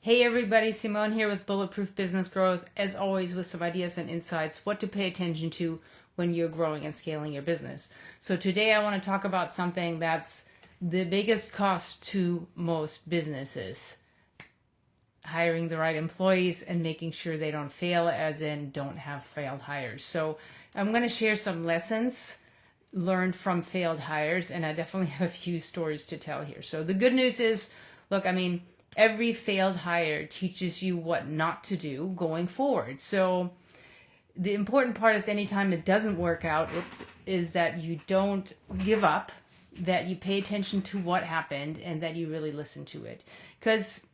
Hey everybody, Simone here with Bulletproof Business Growth, as always with some ideas and insights, what to pay attention to when you're growing and scaling your business. So today I want to talk about something that's the biggest cost to most businesses. Hiring the right employees and making sure they don't fail, as in don't have failed hires. So I'm going to share some lessons learned from failed hires, and I definitely have a few stories to tell here. So the good news is, look, every failed hire teaches you what not to do going forward. So the important part is anytime it doesn't work out, is that you don't give up, that you pay attention to what happened, and that you really listen to it. Because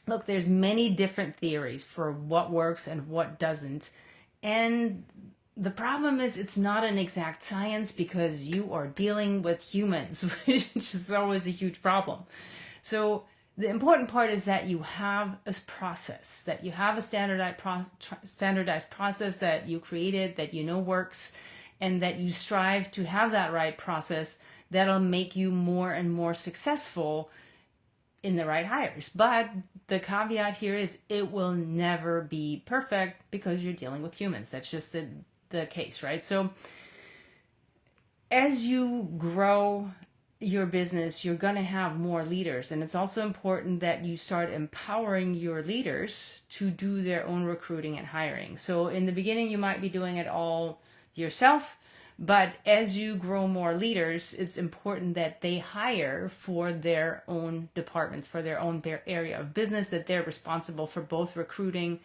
look, there's many different theories for what works and what doesn't. And the problem is it's not an exact science because you are dealing with humans, which is always a huge problem. So the important part is that you have a process, that you have a standardized process that you created, that you know works, and that you strive to have that right process that'll make you more and more successful in the right hires. But the caveat here is it will never be perfect because you're dealing with humans. That's just the case, right? So as you grow your business, you're going to have more leaders, and it's also important that you start empowering your leaders to do their own recruiting and hiring. So in the beginning, you might be doing it all yourself, but as you grow more leaders, it's important that they hire for their own departments, for their own area of business, that they're responsible for both recruiting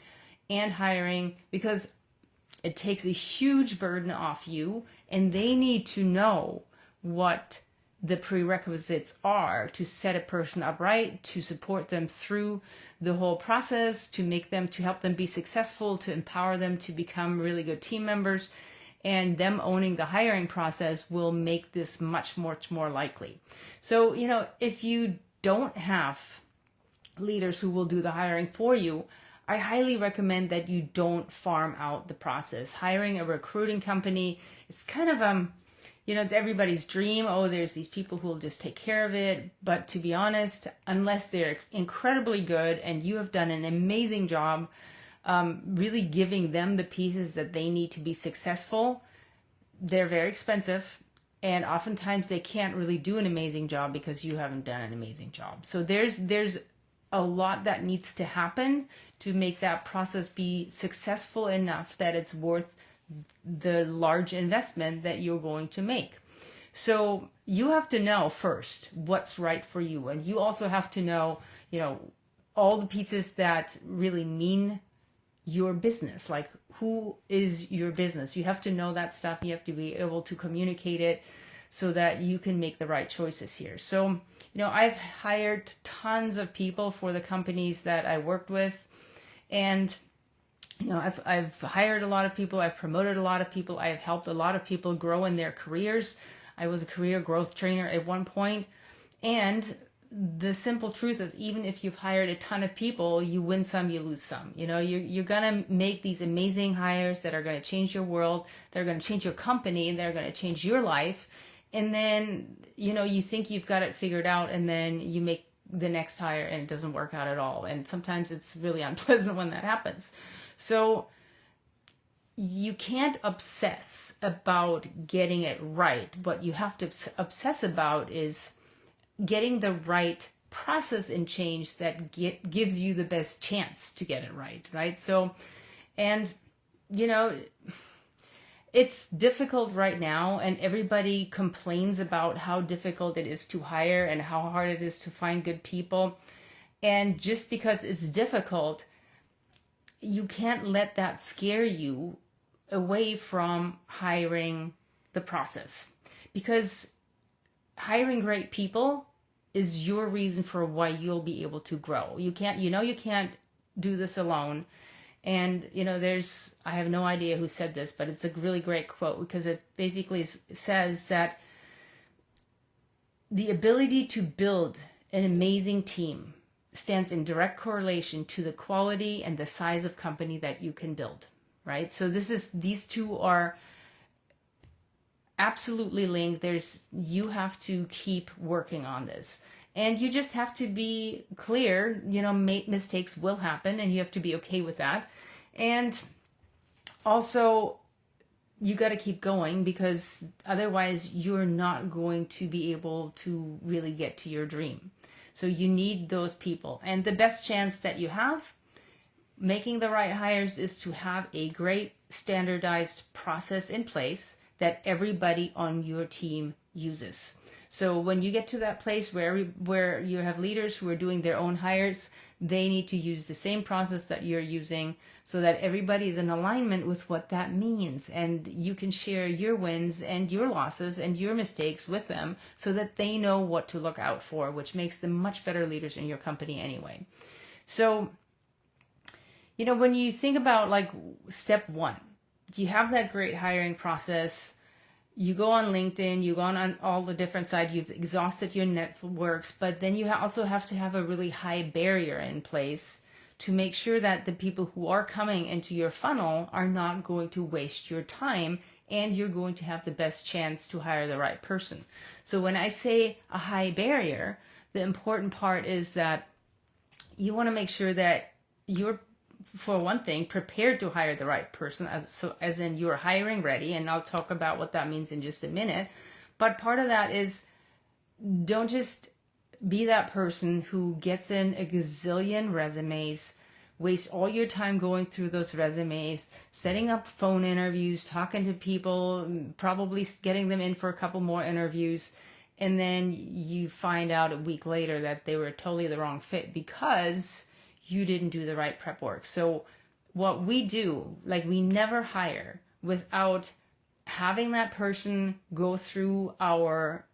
and hiring, because it takes a huge burden off you, and they need to know what the prerequisites are to set a person up right, to support them through the whole process, to help them be successful, to empower them to become really good team members. And them owning the hiring process will make this much more likely. So, if you don't have leaders who will do the hiring for you, I highly recommend that you don't farm out the process. Hiring a recruiting company, it's kind of it's everybody's dream. Oh, there's these people who will just take care of it. But to be honest, unless they're incredibly good and you have done an amazing job really giving them the pieces that they need to be successful, they're very expensive. And oftentimes they can't really do an amazing job because you haven't done an amazing job. So there's a lot that needs to happen to make that process be successful enough that it's worth the large investment that you're going to make. So you have to know first what's right for you. And you also have to know, all the pieces that really mean your business, like who is your business. You have to know that stuff. You have to be able to communicate it so that you can make the right choices here. So, I've hired tons of people for the companies that I worked with, and I've hired a lot of people, I've promoted a lot of people, I've helped a lot of people grow in their careers. I was a career growth trainer at one point, and the simple truth is, even if you've hired a ton of people, you win some, you lose some. You're going to make these amazing hires that are going to change your world, they're going to change your company, they're going to change your life. And then, you think you've got it figured out, and then you make the next hire and it doesn't work out at all. And sometimes it's really unpleasant when that happens. So you can't obsess about getting it right. What you have to obsess about is getting the right process and change that gives you the best chance to get it right? So, and, it's difficult right now, and everybody complains about how difficult it is to hire and how hard it is to find good people. And just because it's difficult, you can't let that scare you away from hiring the process, because hiring great people is your reason for why you'll be able to grow. You can't do this alone. And, I have no idea who said this, but it's a really great quote, because it basically says that the ability to build an amazing team stands in direct correlation to the quality and the size of company that you can build, right? So these two are absolutely linked. You have to keep working on this. And you just have to be clear, mistakes will happen and you have to be okay with that. And also, you got to keep going, because otherwise you're not going to be able to really get to your dream. So you need those people. And the best chance that you have making the right hires is to have a great standardized process in place that everybody on your team uses. So when you get to that place where you have leaders who are doing their own hires, they need to use the same process that you're using, so that everybody is in alignment with what that means. And you can share your wins and your losses and your mistakes with them, so that they know what to look out for, which makes them much better leaders in your company anyway. So, when you think about like step one, you have that great hiring process. You go on LinkedIn, you go on all the different sites, you've exhausted your networks, but then you also have to have a really high barrier in place to make sure that the people who are coming into your funnel are not going to waste your time, and you're going to have the best chance to hire the right person. So when I say a high barrier, the important part is that you want to make sure that you're, for one thing, prepared to hire the right person, as in you're hiring ready, and I'll talk about what that means in just a minute. But part of that is, don't just be that person who gets in a gazillion resumes, waste all your time going through those resumes, setting up phone interviews, talking to people, probably getting them in for a couple more interviews, and then you find out a week later that they were totally the wrong fit because you didn't do the right prep work. So what we do, we never hire without having that person go through our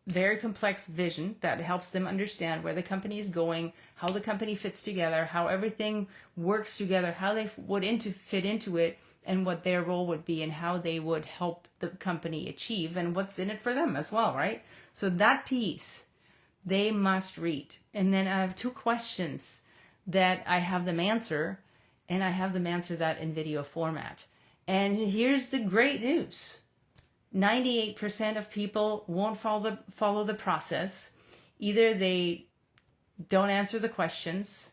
very complex vision that helps them understand where the company is going, how the company fits together, how everything works together, how they would fit into it, and what their role would be, and how they would help the company achieve, and what's in it for them as well, right? So that piece, they must read. And then I have 2 questions that I have them answer, and I have them answer that in video format. And here's the great news. 98% of people won't follow the process. Either they don't answer the questions,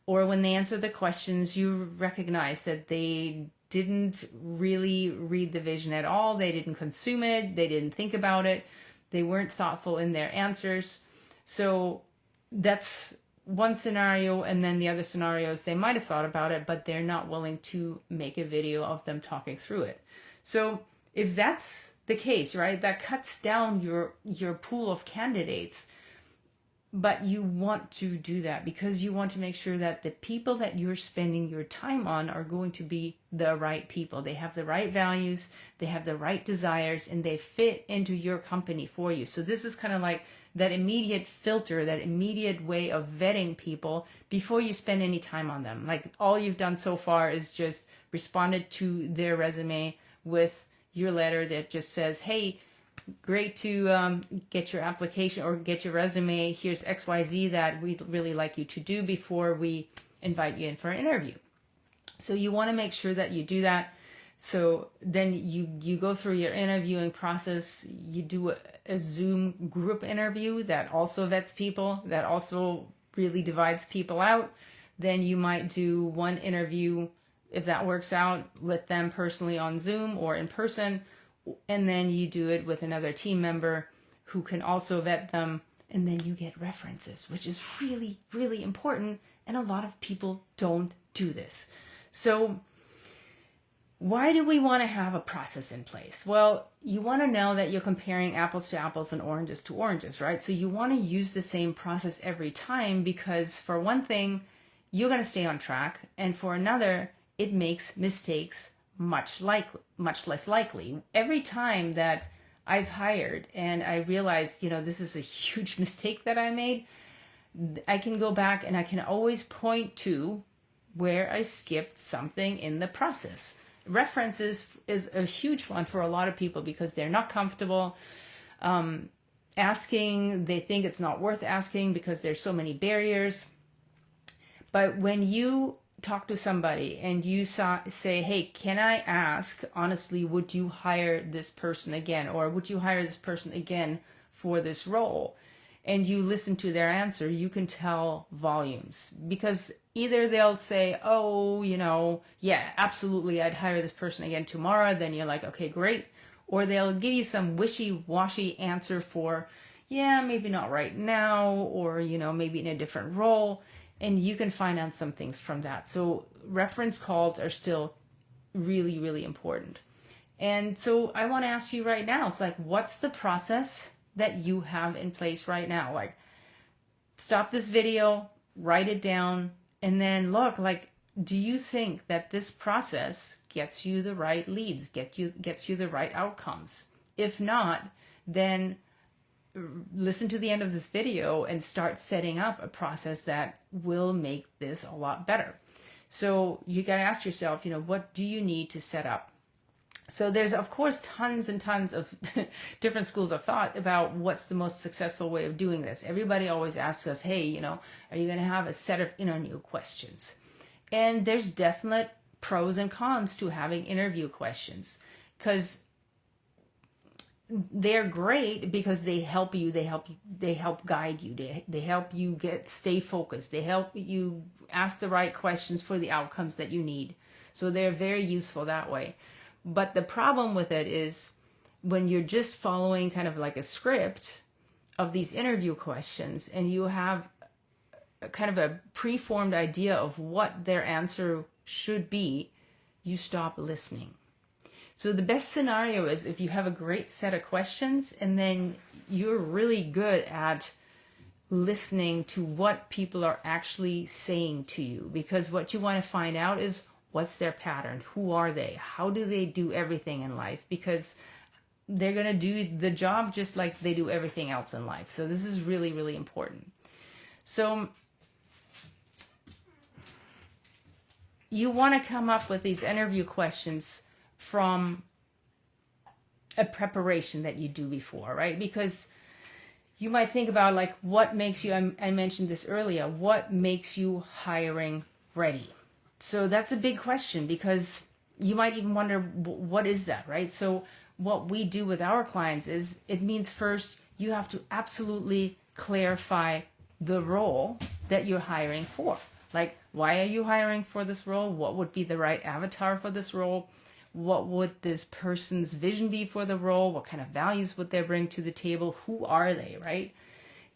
or when they answer the questions, you recognize that they didn't really read the vision at all. They didn't consume it. They didn't think about it. They weren't thoughtful in their answers. So that's one scenario. And then the other scenario is they might have thought about it, but they're not willing to make a video of them talking through it. So if that's the case, right, that cuts down your pool of candidates. But you want to do that because you want to make sure that the people that you're spending your time on are going to be the right people. They have the right values, they have the right desires, and they fit into your company for you. So this is kind of like that immediate filter, that immediate way of vetting people before you spend any time on them. Like all you've done so far is just responded to their resume with your letter that just says, hey, great to get your application or get your resume. Here's XYZ that we'd really like you to do before we invite you in for an interview. So you want to make sure that you do that. So then you go through your interviewing process. You do a Zoom group interview that also vets people, that also really divides people out. Then you might do one interview, if that works out, with them personally on Zoom or in person. And then you do it with another team member who can also vet them. And then you get references, which is really, really important. And a lot of people don't do this. So why do we want to have a process in place? Well, you want to know that you're comparing apples to apples and oranges to oranges, right? So you want to use the same process every time because for one thing, you're going to stay on track. And for another, it makes mistakes much less likely. Every time that I've hired and I realized, this is a huge mistake that I made, I can go back and I can always point to where I skipped something in the process. References is a huge one for a lot of people because they're not comfortable asking. They think it's not worth asking because there's so many barriers. But when you talk to somebody and you say, hey, can I ask, honestly, would you hire this person again? Or would you hire this person again for this role? and you listen to their answer, you can tell volumes, because either they'll say, oh, yeah, absolutely, I'd hire this person again tomorrow. Then you're like, okay, great. Or they'll give you some wishy-washy answer for, yeah, maybe not right now, or, maybe in a different role. And you can find out some things from that. So reference calls are still really, really important. And so I want to ask you right now, it's like, what's the process that you have in place right now? Like, stop this video, write it down, and then look, like, do you think that this process gets you the right leads, gets you the right outcomes? If not, then listen to the end of this video and start setting up a process that will make this a lot better. So you got to ask yourself, what do you need to set up? So there's, of course, tons and tons of different schools of thought about what's the most successful way of doing this. Everybody always asks us, hey, are you going to have a set of interview questions? And there's definite pros and cons to having interview questions, because they're great because they help you, they help guide you, they help you stay focused, they help you ask the right questions for the outcomes that you need. So they're very useful that way. But the problem with it is when you're just following kind of like a script of these interview questions, and you have kind of a preformed idea of what their answer should be, you stop listening. So the best scenario is if you have a great set of questions, and then you're really good at listening to what people are actually saying to you, because what you want to find out is, what's their pattern? Who are they? How do they do everything in life? Because they're going to do the job just like they do everything else in life. So this is really, really important. So you want to come up with these interview questions from a preparation that you do before, right? Because you might think about, like, what makes you, I mentioned this earlier, what makes you hiring ready? So that's a big question, because you might even wonder, what is that, right? So what we do with our clients is, it means first you have to absolutely clarify the role that you're hiring for. Like, why are you hiring for this role? What would be the right avatar for this role? What would this person's vision be for the role? What kind of values would they bring to the table? Who are they, right?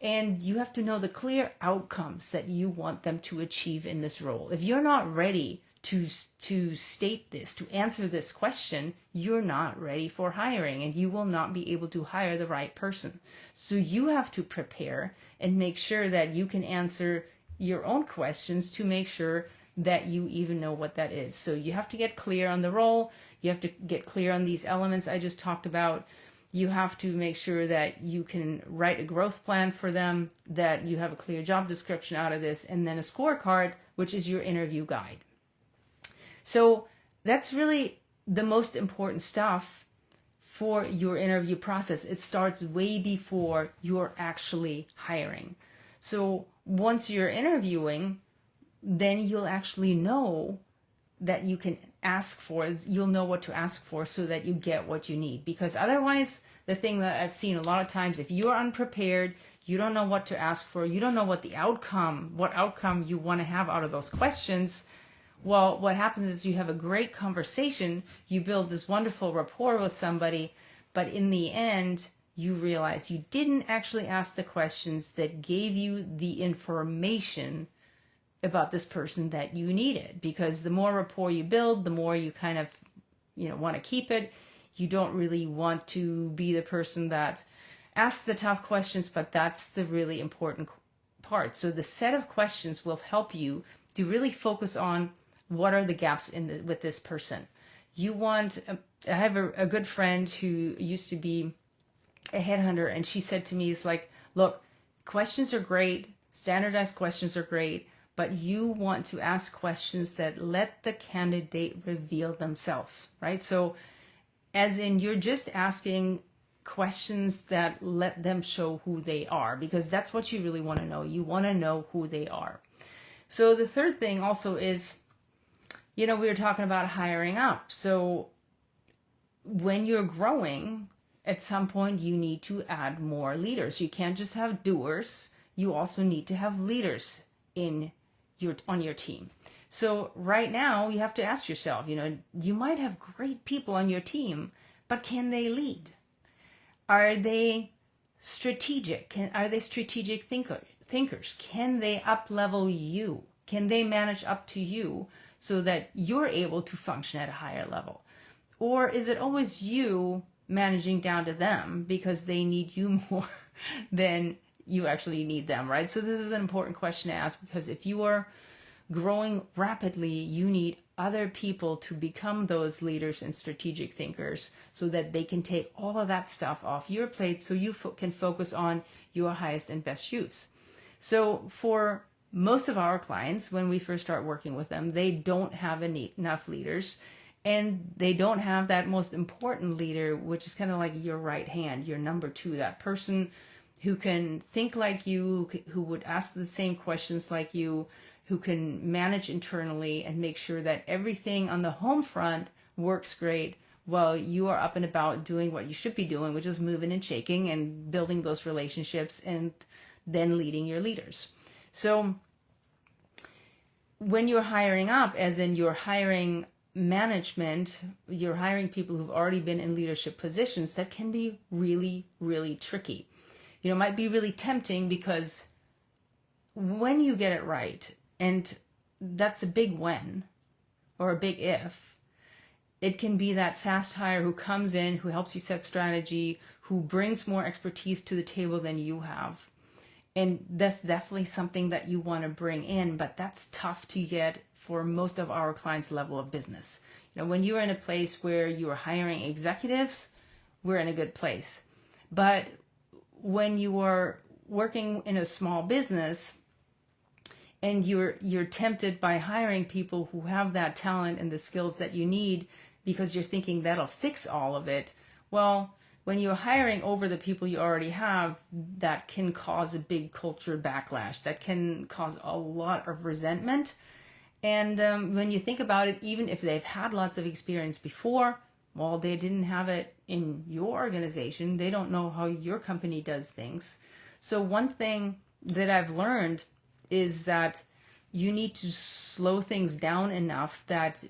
And you have to know the clear outcomes that you want them to achieve in this role. If you're not ready to state this, to answer this question, you're not ready for hiring, and you will not be able to hire the right person. So you have to prepare and make sure that you can answer your own questions to make sure that you even know what that is. So you have to get clear on the role. You have to get clear on these elements I just talked about. You have to make sure that you can write a growth plan for them, that you have a clear job description out of this, and then a scorecard, which is your interview guide. So that's really the most important stuff for your interview process. It starts way before you're actually hiring. So once you're interviewing, then you'll actually know that you can ask for, you'll know what to ask for so that you get what you need. Because otherwise, the thing that I've seen a lot of times, if you're unprepared, you don't know what to ask for, you don't know what outcome you want to have out of those questions, well, what happens is you have a great conversation, you build this wonderful rapport with somebody, but in the end, you realize you didn't actually ask the questions that gave you the information about this person that you needed. Because the more rapport you build, the more you kind of, want to keep it. You don't really want to be the person that asks the tough questions, but that's the really important part. So the set of questions will help you to really focus on what are the gaps with this person. I have a good friend who used to be a headhunter, and she said to me, it's like, look, questions are great, standardized questions are great, but you want to ask questions that let the candidate reveal themselves, right? So as in, you're just asking questions that let them show who they are, because that's what you really want to know. You want to know who they are. So the third thing also is, we were talking about hiring up. So when you're growing, at some point you need to add more leaders. You can't just have doers. You also need to have leaders on your team. So right now you have to ask yourself, you might have great people on your team, but can they lead? Are they strategic? Are they strategic thinkers? Can they up-level you? Can they manage up to you so that you're able to function at a higher level? Or is it always you managing down to them because they need you more than you actually need them, right? So this is an important question to ask, because if you are growing rapidly, you need other people to become those leaders and strategic thinkers so that they can take all of that stuff off your plate so you can focus on your highest and best use. So for most of our clients, when we first start working with them, they don't have enough leaders, and they don't have that most important leader, which is kind of like your right hand, your number two, that person who can think like you, who would ask the same questions like you, who can manage internally and make sure that everything on the home front works great while you are up and about doing what you should be doing, which is moving and shaking and building those relationships and then leading your leaders. So when you're hiring up, as in you're hiring management, you're hiring people who've already been in leadership positions, that can be really, really tricky. It might be really tempting, because when you get it right, and that's a big when or a big if, it can be that fast hire who comes in, who helps you set strategy, who brings more expertise to the table than you have. And that's definitely something that you want to bring in, but that's tough to get for most of our clients' level of business. When you're in a place where you are hiring executives, we're in a good place. But when you are working in a small business and you're tempted by hiring people who have that talent and the skills that you need because you're thinking that'll fix all of it, well, when you're hiring over the people you already have, that can cause a big culture backlash. That can cause a lot of resentment. And when you think about it, even if they've had lots of experience before, well, they didn't have it in your organization. They don't know how your company does things. So one thing that I've learned is that you need to slow things down enough that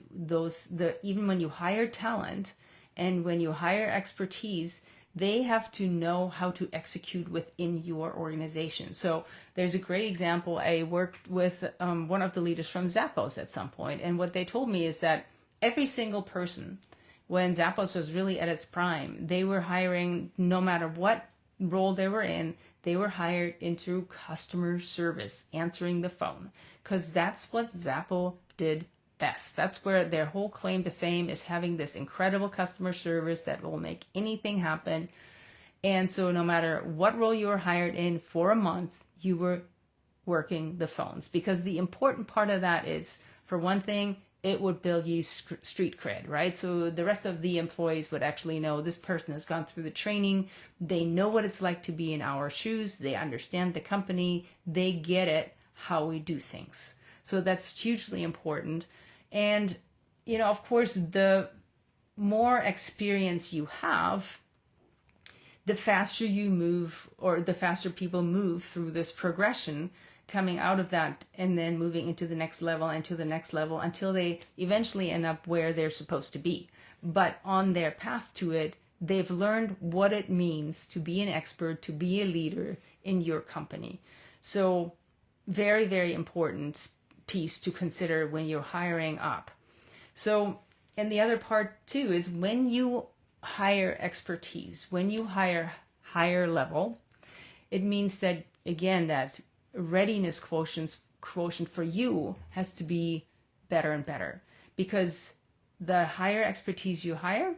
even when you hire talent and when you hire expertise, they have to know how to execute within your organization. So there's a great example. I worked with one of the leaders from Zappos at some point, and what they told me is that every single person, when Zappos was really at its prime, they were hiring, no matter what role they were in, they were hired into customer service, answering the phone, because that's what Zappos did best. That's where their whole claim to fame is, having this incredible customer service that will make anything happen. And so no matter what role you were hired in for a month, you were working the phones, because the important part of that is, for one thing, it would build you street cred, right? So the rest of the employees would actually know this person has gone through the training. They know what it's like to be in our shoes. They understand the company. They get it, how we do things. So that's hugely important. And, of course, the more experience you have, the faster you move, or the faster people move through this progression, coming out of that and then moving into the next level and to the next level until they eventually end up where they're supposed to be. But on their path to it, they've learned what it means to be an expert, to be a leader in your company. So very, very important piece to consider when you're hiring up. So, and the other part too is, when you hire expertise, when you hire higher level, it means that, again, that readiness quotient for you has to be better and better, because the higher expertise you hire,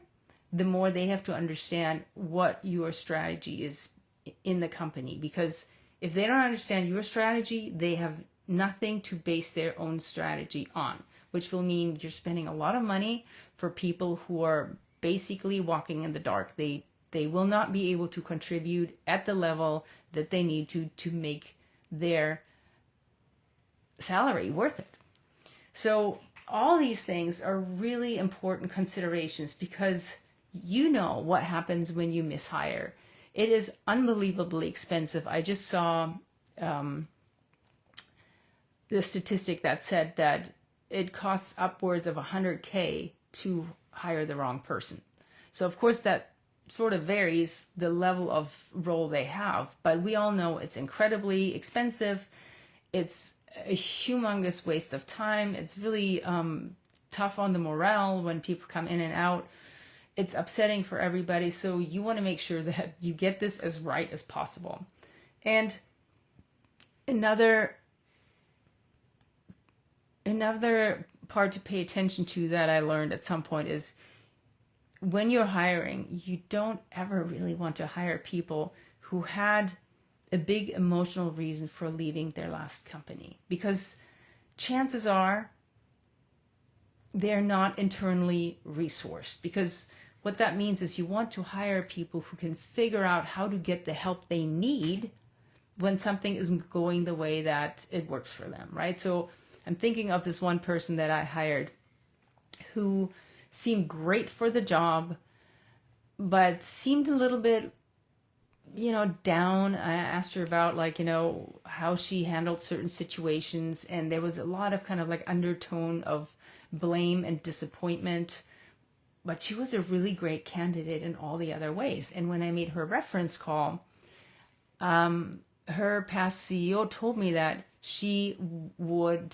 the more they have to understand what your strategy is in the company. Because if they don't understand your strategy, they have nothing to base their own strategy on, which will mean you're spending a lot of money for people who are basically walking in the dark. They will not be able to contribute at the level that they need to make their salary worth it. So all these things are really important considerations, because you know what happens when you mishire. It is unbelievably expensive. I just saw the statistic that said that it costs upwards of $100K to hire the wrong person. So of course that sort of varies the level of role they have, but we all know it's incredibly expensive. It's a humongous waste of time. It's really tough on the morale when people come in and out. It's upsetting for everybody. So you want to make sure that you get this as right as possible. And another part to pay attention to that I learned at some point is when you're hiring, you don't ever really want to hire people who had a big emotional reason for leaving their last company, because chances are they're not internally resourced. Because what that means is you want to hire people who can figure out how to get the help they need when something isn't going the way that it works for them, right? So I'm thinking of this one person that I hired who seemed great for the job, but seemed a little bit, down. I asked her about how she handled certain situations, and there was a lot of kind of like undertone of blame and disappointment, but she was a really great candidate in all the other ways. And when I made her reference call, her past CEO told me that she would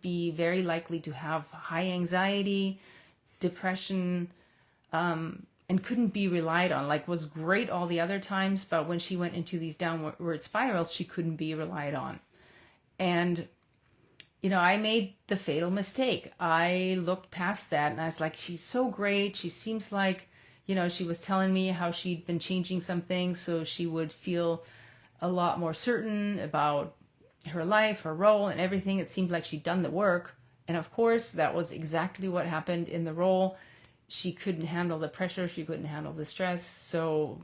be very likely to have high anxiety, depression, and couldn't be relied on. Like, was great all the other times, but when she went into these downward spirals, she couldn't be relied on. And I made the fatal mistake. I looked past that and I was like, she's so great. She seems like, she was telling me how she'd been changing some things so she would feel a lot more certain about her life, her role, and everything. It seemed like she'd done the work. And of course, that was exactly what happened in the role. She couldn't handle the pressure. She couldn't handle the stress. So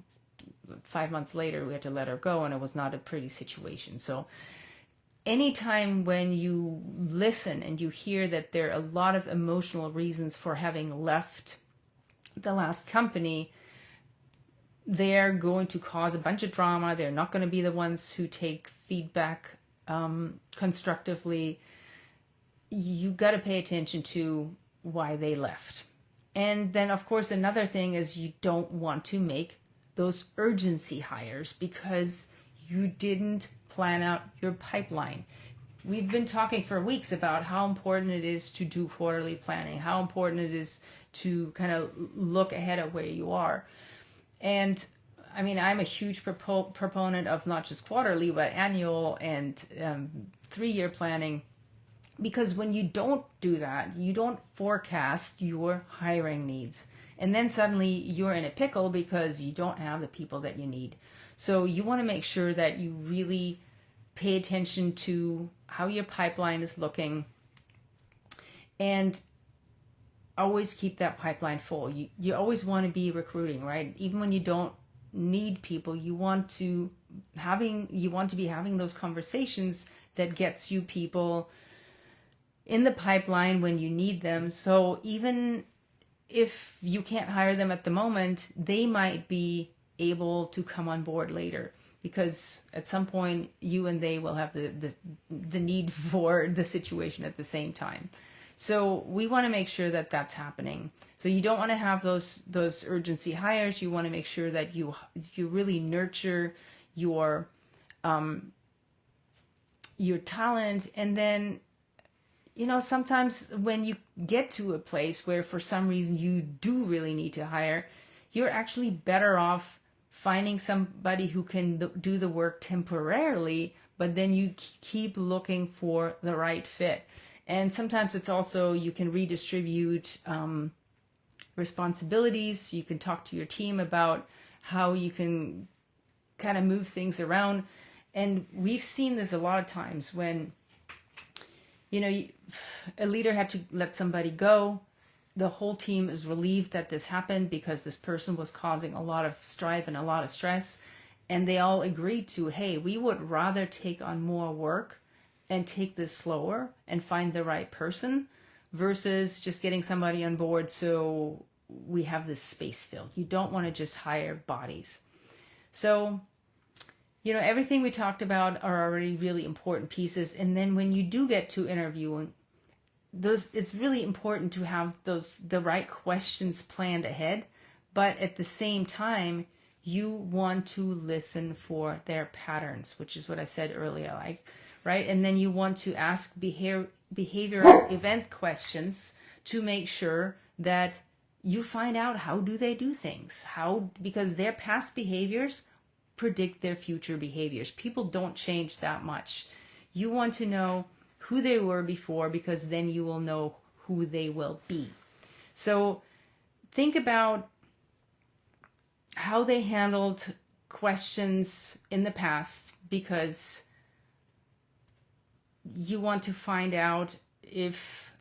5 months later, we had to let her go, and it was not a pretty situation. So anytime when you listen and you hear that there are a lot of emotional reasons for having left the last company, they're going to cause a bunch of drama. They're not going to be the ones who take feedback constructively. You got to pay attention to why they left. And then, of course, another thing is you don't want to make those urgency hires because you didn't plan out your pipeline. We've been talking for weeks about how important it is to do quarterly planning, how important it is to kind of look ahead at where you are. And I mean, I'm a huge proponent of not just quarterly, but annual and 3-year planning. Because when you don't do that, you don't forecast your hiring needs. And then suddenly you're in a pickle because you don't have the people that you need. So you want to make sure that you really pay attention to how your pipeline is looking and always keep that pipeline full. You always want to be recruiting, right? Even when you don't need people, you want to be having those conversations that gets you people in the pipeline when you need them. So even if you can't hire them at the moment, they might be able to come on board later, because at some point you and they will have the need for the situation at the same time. So we want to make sure that that's happening. So you don't want to have those urgency hires. You want to make sure that you really nurture your talent. And then, sometimes when you get to a place where for some reason you do really need to hire, you're actually better off finding somebody who can do the work temporarily, but then you keep looking for the right fit. And sometimes it's also, you can redistribute responsibilities. You can talk to your team about how you can kind of move things around. And we've seen this a lot of times when, a leader had to let somebody go. The whole team is relieved that this happened because this person was causing a lot of strife and a lot of stress. And they all agreed to, hey, we would rather take on more work and take this slower and find the right person versus just getting somebody on board so we have this space filled. You don't want to just hire bodies. So, everything we talked about are already really important pieces. And then when you do get to interviewing, it's really important to have the right questions planned ahead. But at the same time, you want to listen for their patterns, which is what I said earlier, right? And then you want to ask behavioral event questions to make sure that you find out how do they do things, because their past behaviors predict their future behaviors. People don't change that much. You want to know who they were before, because then you will know who they will be. So think about how they handled questions in the past, because you want to find out if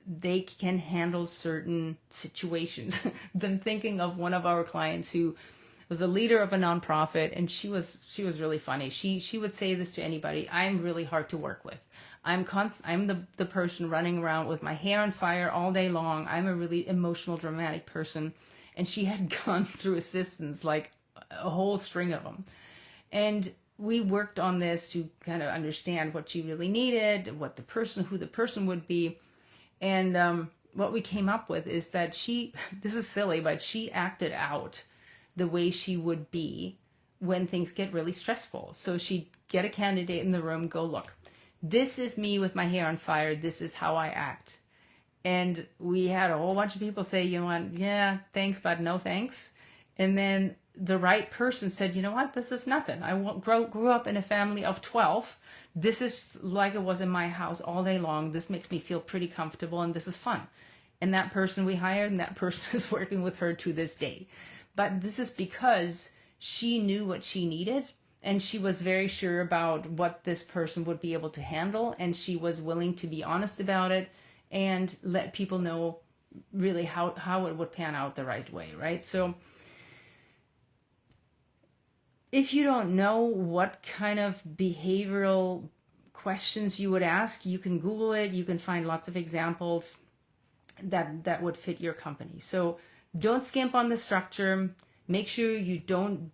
they can handle certain situations. I'm thinking of one of our clients who was a leader of a nonprofit, and she was really funny. She would say this to anybody: I'm really hard to work with. I'm the person running around with my hair on fire all day long. I'm a really emotional, dramatic person. And she had gone through assistants, like a whole string of them. And we worked on this to kind of understand what she really needed, who the person would be. And what we came up with is that this is silly, but she acted out the way she would be when things get really stressful. So she'd get a candidate in the room, go, look, this is me with my hair on fire. This is how I act. And we had a whole bunch of people say, you know what, yeah, thanks, but no thanks. And then the right person said, you know what, this is nothing. I grew up in a family of 12. This is like it was in my house all day long. This makes me feel pretty comfortable, and this is fun. And that person we hired, and that person is working with her to this day. But this is because she knew what she needed, and she was very sure about what this person would be able to handle, and she was willing to be honest about it and let people know really how it would pan out the right way, right? So if you don't know what kind of behavioral questions you would ask, you can Google it. You can find lots of examples that would fit your company. So don't skimp on the structure. Make sure you don't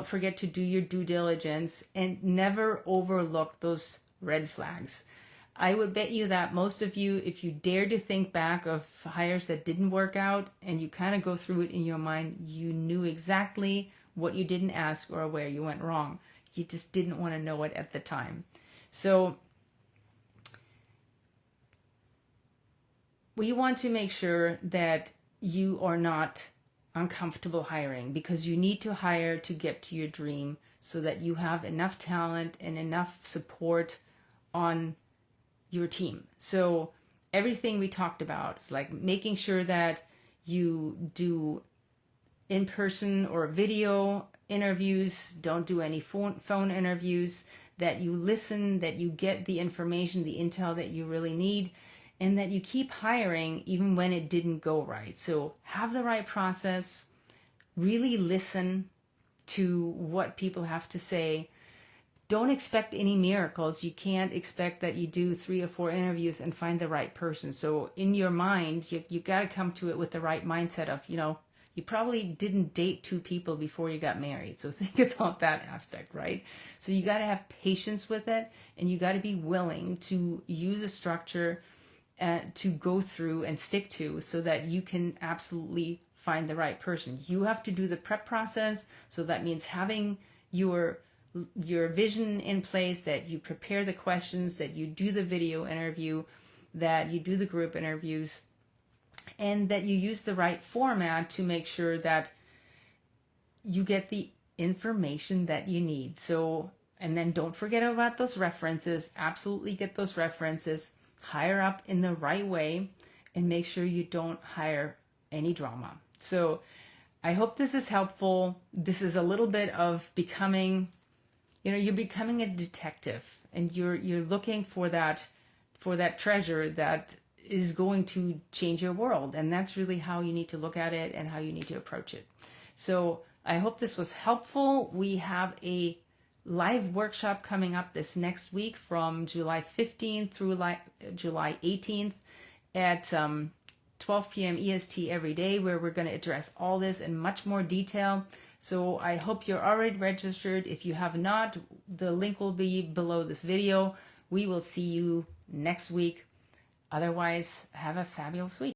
forget to do your due diligence, and never overlook those red flags. I would bet you that most of you, if you dare to think back of hires that didn't work out and you kind of go through it in your mind, you knew exactly what you didn't ask or where you went wrong. You just didn't want to know it at the time. So we want to make sure that you are not uncomfortable hiring, because you need to hire to get to your dream, so that you have enough talent and enough support on your team. So everything we talked about is like making sure that you do in-person or video interviews, don't do any phone interviews, that you listen, that you get the information, the intel that you really need, and that you keep hiring even when it didn't go right. So have the right process, really listen to what people have to say. Don't expect any miracles. You can't expect that you do 3 or 4 interviews and find the right person. So in your mind, you got to come to it with the right mindset of, you probably didn't date 2 people before you got married. So think about that aspect, right? So you got to have patience with it, and you got to be willing to use a structure to go through and stick to, so that you can absolutely find the right person. You have to do the prep process. So that means having your vision in place, that you prepare the questions, that you do the video interview, that you do the group interviews, and that you use the right format to make sure that you get the information that you need. So, and then don't forget about those references. Absolutely get those references. Hire up in the right way, and make sure you don't hire any drama. So I hope this is helpful. This is a little bit of becoming, you're becoming a detective, and you're looking for that treasure that is going to change your world. And that's really how you need to look at it and how you need to approach it. So I hope this was helpful. We have a live workshop coming up this next week from July 15th through July 18th at 12 p.m. EST every day, where we're going to address all this in much more detail. So I hope you're already registered. If you have not, the link will be below this video. We will see you next week. Otherwise, have a fabulous week.